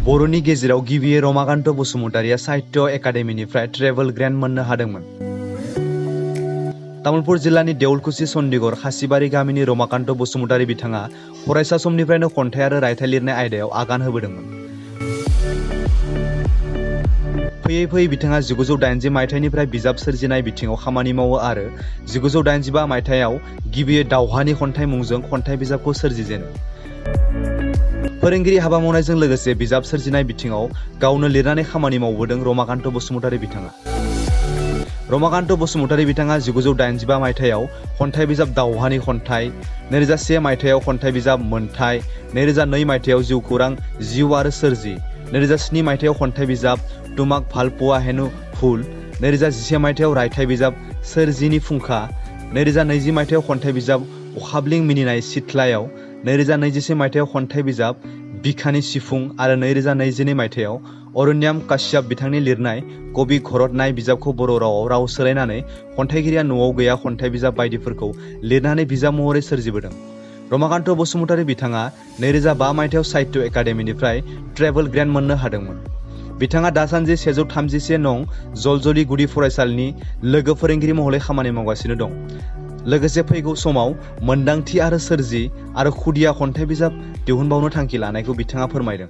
बर'नि गेजेराव गिबियै रमाकान्त बसुमतारिया साहित्य एकाडेमिनिफ्राय ट्रेभेल ग्रेन्ट मोननो हादोंमोन। तामुलपुर जिल्लानि देउलकुसि चन्डीगढ़ खासिबारि गामिनि रमाकान्त बसुमतारि बिथाङा फरायसा समनिफ्रायनो खन्थाइ आरो रायथाइ लिरनाय आयदायाव आगान होबोदोंमोन। फैयै फैयै बिथाङा 1980 मायथाइनिफ्राय बिजाब सोरजिनाय बिथिङाव खामानि मावो आरो 1985 मायथाइयाव गिबियै दावहानि खन्थाइ मुंजों खन्थाइ बिजाबखौ सोरजिजेनो। फोरोंगिरि हाबा मावनायजों लोगोसे बिजाब सोरजिनाय बिथिङाव गावनो लिरनानै खामानि मावबोदों रमाकान्त बसुमतारि बिथाङा। रमाकान्त बसुमतारि बिथाङा 1985 मायथाइयाव खन्थाइ बिजाब दावहानि खन्थाइ, 2001 मायथाइयाव खन्थाइ बिजाब मोन्थाइ, 2002 मायथाइयाव जिउ खौरां जिउ आरो सोरजि, 2007 मायथाइयाव खन्थाइ बिजाब तुमाक भालपुआ हेनु फुल, 2011 मायथाइयाव रायथाइ बिजाब सोरजिनि फुंखा, 2020 मायथाइयाव खन्थाइ बिजाब अखाब्लिं मिनिनाय सिथ्लायाव, 2021 मायथाइयाव खन्थाइ बिजाब बिखानि सिफुं आरो 2022 मायथाइयाव अरन्याम काश्यप बिथांनि लिरनाय कवि घरत नाय बिजाबखौ बर' रावाव राव सोलायनानै खन्थाइगिरिया न'आव गैया खन्थाइ बिजाब बायदिफोरखौ लिरनानै बिजाब महरै सोरजिबोदों। रमाकान्त बसुमतारि बिथाङा 2005 मायथाइयाव साहित्य एकाडेमिनिफ्राय ट्रेभेल ग्रेन्ट मोननो हादोंमोन। बिथाङा दासान्दि 131 नं जलजलि गुदि फरायसालिनि लोगो फोरोंगिरि महरै खामानि मावगासिनो दं। लोगोसे फैगौ समाव मोन्दांथि आरो सोरजि आरो खुदिया खन्थाइ बिजाब दिहुनबावनो थांखि लानायखौ बिथाङा फोरमायदों।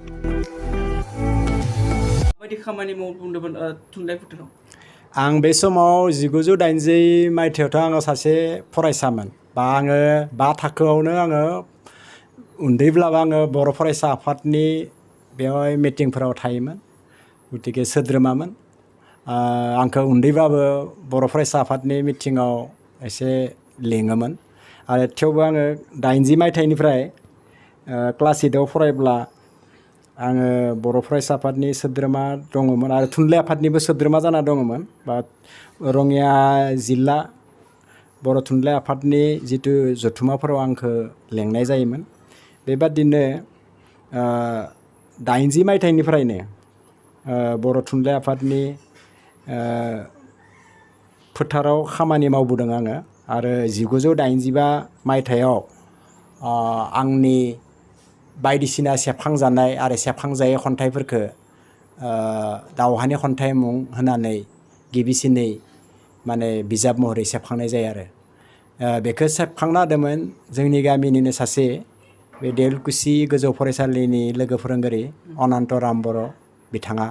माबायदि खामानि मावदोंमोन थुनलाइ फोथाराव? आं बे समाव 1980 मायथाइयावथ' आङो सासे फरायसामोन बा आङो 5 थाखोआवनो आङो उन्दैब्लाबो आङो बर' फरायसा आफादनि बेवहाय मिटिंफोराव थायोमोन। गतिके सोद्रोमामोन। आंखौ उन्दैबाबो बर' फरायसा आफादनि मिटिङाव एसे लिङोमोन आरो थेवबो आङो 80 मायथाइनिफ्राय क्लास 8आव फरायब्ला आङो बर' फरायसा आफादनि सोद्रोमा दङमोन आरो थुनलाइ आफादनिबो सोद्रोमा जाना दङमोन। बा रङिया जिल्ला बर' थुनलाइ आफादनि जिथु जथुम्माफोराव आंखौ लेंनाय जायोमोन। बेबादिनो 80 मायथाइनिफ्रायनो बर' थुनलाइ आफादनि फोथाराव खामानि मावबोदों आङो आरो 1985 मायथाइयाव आंनि बायदिसिना सेबखांजानाय आरो सेबखांजायै खन्थाइफोरखौ दावहानि खन्थाइ मुं होनानै गिबिसिनै माने बिजाब महरै सेबखांनाय जायो आरो बेखौ सेबखांना होदोंमोन जोंनि गामिनिनो सासे बे देउलकुसि गोजौ फरायसालिनि लोगो फोरोंगिरि अनन्तराम बर' बिथाङा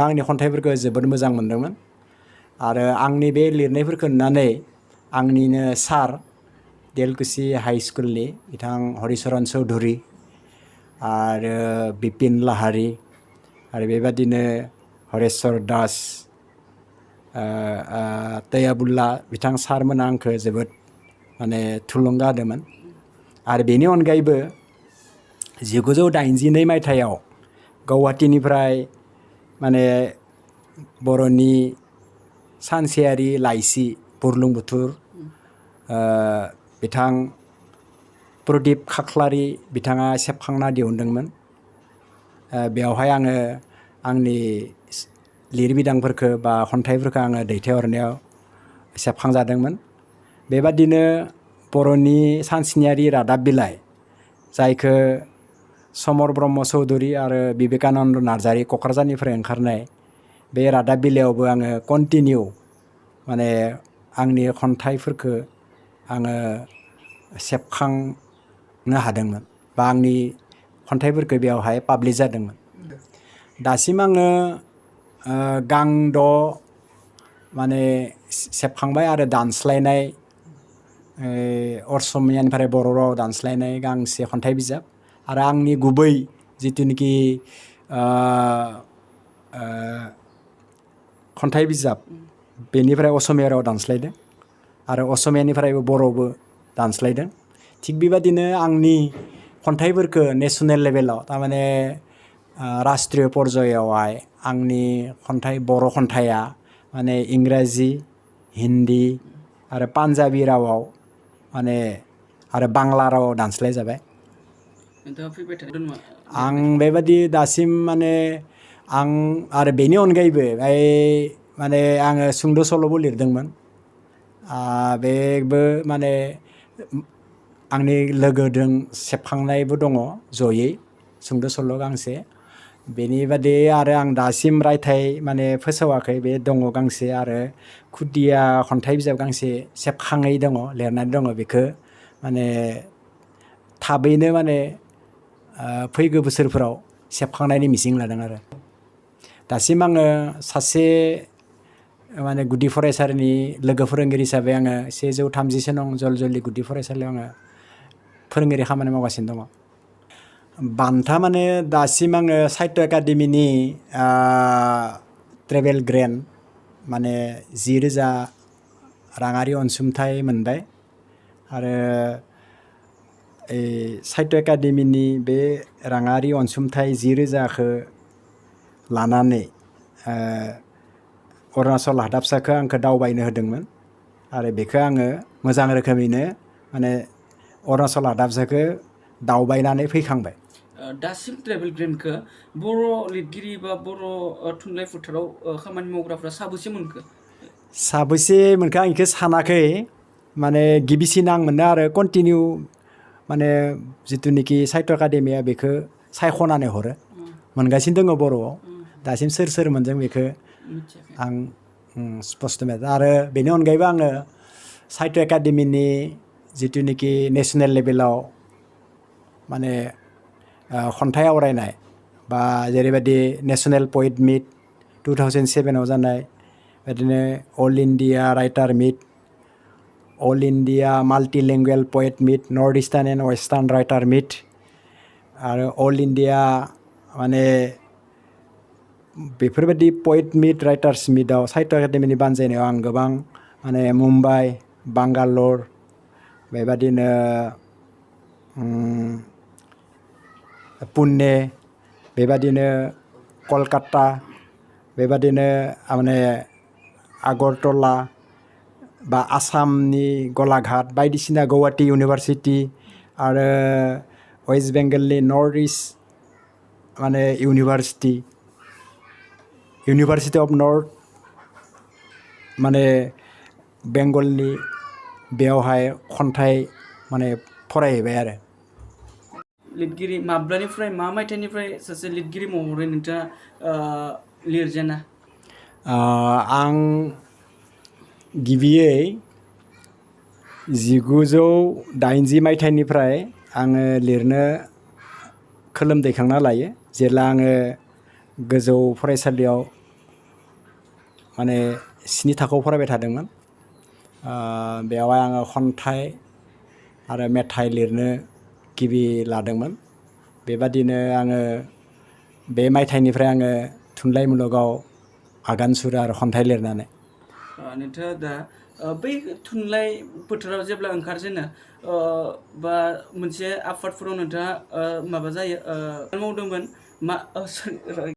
आंनि खन्थाइफोरखौ जोबोद मोजां मोन्दोंमोन आरो आंनि बे लिरनायफोरखौ नुनानै आंनिनो सार देउलकुसि हाइ स्कुलनि बिथां हरिचरन चौधुरी आरो बिपिन लाहारी आरो बेबादिनो हरेश्वर दास तैयाबुल्ला बिथां सारमोना आंखौ जोबोद माने थुलुंगा होदोंमोन। आरो बेनि अनगायैबो 1982 मायथाइयाव गुवाहाटीनिफ्राय माने बर'नि सानसेयारि लाइसि बुरलुंबुथुर बिथां प्रदीप खाख्लारि बिथाङा सेबखांना दिहुनदोंमोन। बेवहाय आङो आंनि लिरबिदांफोरखौ बा खन्थाइफोरखौ आङो दैथायहरनायाव सेबखांजादोंमोन। बेबादिनो बर'नि सानस्नियारि रादाब बिलाइ जायखौ समर ब्रह्म चौधुरी आरो बिबेकानन्द नार्जारी क'क्राझारनिफ्राय ओंखारनाय बे रादाब बिलाइयावबो आङो कन्टिनिउ माने आंनि खन्थाइफोरखौ आङो सेबखांनो हादोंमोन बा आंनि खन्थाइफोरखौ बेवहाय पाब्लिश जादोंमोन। दासिम आङो गांद' माने सेबखांबाय आरो दानस्लायनाय असमियानिफ्राय बर' रावाव दानस्लायनाय गांसे खन्थाइ बिजाब आरो आंनि गुबै जिथुनिखि खन्थाइ बिजाब बेनिफ्राय असमिया राव दानस्लायदों आरो असमियानिफ्रायबो बर'बो दानस्लायदों। थिग बेबादिनो आंनि खन्थाइफोरखौ नेसनेल लेभेलाव थारमाने राष्ट्रीय पर्यायावहाय आंनि खन्थाइ बर' खन्थाइया माने इंराजि हिन्दी आरो पान्जाबि रावाव माने आरो बांला रावाव दानस्लाय जाबाय। आं बेबादि दासिम माने आं आरो बेनि अनगायैबो माने आङो सुंद' सल'बो लिरदोंमोन। बेबो माने आंनि लोगोजों सेबखांनायबो दङ जयै सुंद' सल' गांसे बेनि बादै आरो आं दासिम रायथाइ माने फोसावाखै बे दङ गांसे आरो खुदिया खन्थाइ बिजाब गांसे सेबखाङै दङ लिरनानै दङ बेखौ माने थाबैनो माने फैगौ बोसोरफोराव सेबखांनायनि मिजिं लादों आरो दासिम आङो सासे माने गुदि फरायसालिनि लोगो फोरोंगिरि हिसाबै आङो 130 नं जलजलि गुदि फरायसालियाव आङो फोरोंगिरि खामानि मावगासिनो दङ बान्था माने दासिम आङो साहित्य एकाडेमिनि ट्रेभेल ग्रेन्ड माने 10,000 राङारि अनसुंथाइ मोनबाय आरो साहित्य एकाडेमिनि बे राङारि अनसुंथाइ 10,000खौ लानानै अरुणाचल हादाबसाखौ आंखौ दावबायनो होदोंमोन आरो बेखौ आङो मोजां रोखोमैनो माने अरुणाचल हादाबसाखौ दावबायनानै फैखांबाय दासिम ट्रेभेल ग्रेन्डखौ बर' लिरगिरि बा बर' थुनलाइ फोथाराव खामानि मावग्राफ्रा साबैसे मोनखो साबैसे मोनखो आं बेखौ सानाखै माने गिबिसिन आं मोनो आरो कन्टिनिउ माने जिथुनिखि साहित्य एकाडेमिया बेखौ सायख'नानै हरो मोनगासिनो दङ बर'आव दासिम सोर मोनदों बेखौ मिथियाखै आं स्पस्त' आरो बेनि अनगायैबो आङो साहित्य एकाडेमिनि जिथुनिखि नेसनेल लेभेलाव माने खन्थाइ आवरायनाय बा जेरैबायदि नेसनेल पएट मिट 2007आव जानाय बिदिनो all India writer meet all India multilingual poet meet north eastern and western writer meet आरो अल इन्डिया माने बेफोरबायदि पएट मिट राइटार्स मिटआव साहित्य एकाडेमिनि बानजायनायाव आं गोबां माने मुम्बाइ बांगालर बेबादिनो पुने बेबादिनो कलकाता बेबादिनो माने आगरतला बा आसामनि गलाघाट बायदिसिना गुवाहाटी इउनिभारसिटि आरो वेस्ट बेंगलनि नर्थ इस्ट माने इउनिभारसिटि अफ नर्थ माने बेंगलनि बेयावहाय खन्थाइ माने फरायहैबाय आरो लिरगिरि माब्लानिफ्राय मा मायथाइनिफ्राय सासे लिरगिरि महरै नोंथाङा लिरजेना आं गिबियै 1980 मायथाइनिफ्राय आङो लिरनो खोलोम दैखांना लायो जेब्ला आङो गोजौ फरायसालियाव माने 7 थाखोआव फरायबाय थादोंमोन बेवहाय आङो खन्थाइ आरो मेथाइ लिरनो गिबि लादोंमोन बेबादिनो आङो बे मायथाइनिफ्राय आङो थुनलाइ मुलुगाव आगान सुरो आरो खन्थाइ लिरनानै नोंथाङा दा बै थुनलाइ फोथाराव जेब्ला ओंखारजेनो बा मोनसे आफादफोराव नोंथाङा माबा जायो मावदोंमोन